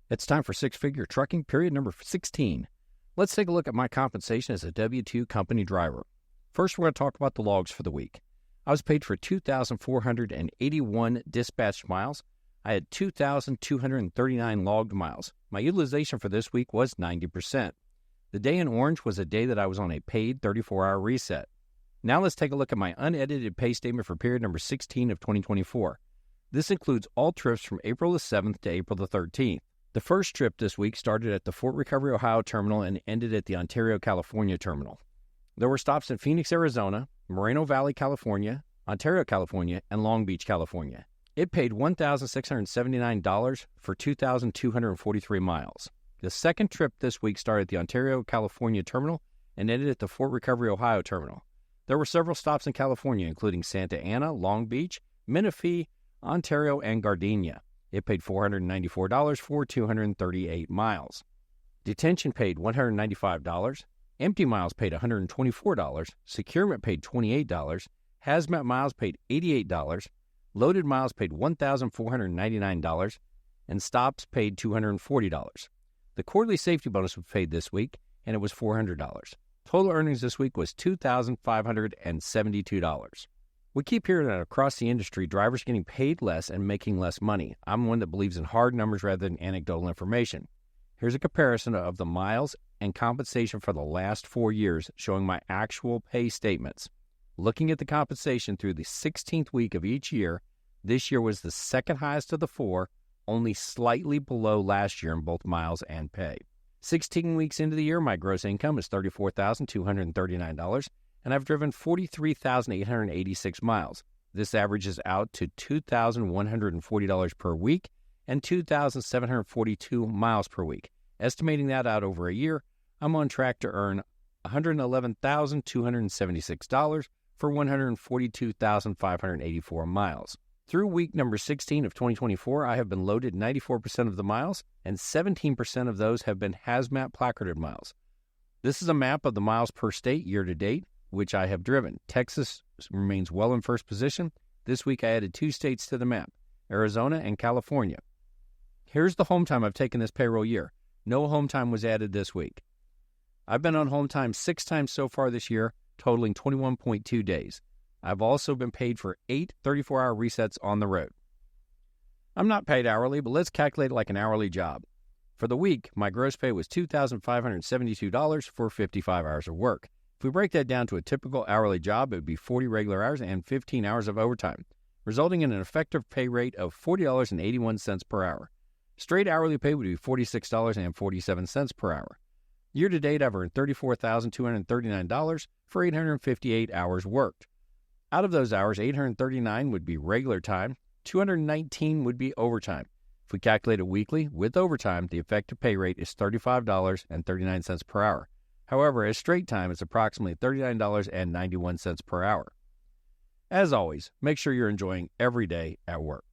It's time for Six Figure Trucking, period number 16. Let's take a look at my compensation as a W-2 company driver. First, we're going to talk about the logs for the week. I was paid for 2,481 dispatched miles. I had 2,239 logged miles. My utilization for this week was 90%. The day in orange was a day that I was on a paid 34-hour reset. Now let's take a look at my unedited pay statement for period number 16 of 2024. This includes all trips from April the 7th to April the 13th. The first trip this week started at the Fort Recovery, Ohio terminal and ended at the Ontario, California terminal. There were stops in Phoenix, Arizona, Moreno Valley, California, Ontario, California, and Long Beach, California. It paid $1,679 for 2,243 miles. The second trip this week started at the Ontario, California terminal and ended at the Fort Recovery, Ohio terminal. There were several stops in California, including Santa Ana, Long Beach, Menifee, Ontario, and Gardena. It paid $494 for 238 miles. Detention paid $195. Empty miles paid $124. Securement paid $28. Hazmat miles paid $88. Loaded miles paid $1,499. And stops paid $240. The quarterly safety bonus was paid this week, and it was $400. Total earnings this week was $2,572. We keep hearing that across the industry, drivers are getting paid less and making less money. I'm one that believes in hard numbers rather than anecdotal information. Here's a comparison of the miles and compensation for the last 4 years, showing my actual pay statements. Looking at the compensation through the 16th week of each year, this year was the second highest of the four, only slightly below last year in both miles and pay. 16 weeks into the year, my gross income is $34,239. And I've driven 43,886 miles. This averages out to $2,140 per week and 2,742 miles per week. Estimating that out over a year, I'm on track to earn $111,276 for 142,584 miles. Through week number 16 of 2024, I have been loaded 94% of the miles, and 17% of those have been hazmat placarded miles. This is a map of the miles per state year to date, which I have driven. Texas remains well in first position. This week I added 2 states to the map, Arizona and California. Here's the home time I've taken this payroll year. No home time was added this week. I've been on home time 6 times so far this year, totaling 21.2 days. I've also been paid for 8 34-hour resets on the road. I'm not paid hourly, but let's calculate it like an hourly job. For the week, my gross pay was $2,572 for 55 hours of work. If we break that down to a typical hourly job, it would be 40 regular hours and 15 hours of overtime, resulting in an effective pay rate of $40.81 per hour. Straight hourly pay would be $46.47 per hour. Year to date, I've earned $34,239 for 858 hours worked. Out of those hours, 839 would be regular time, 219 would be overtime. If we calculate it weekly with overtime, the effective pay rate is $35.39 per hour. However, as straight time, it's approximately $39.91 per hour. As always, make sure you're enjoying every day at work.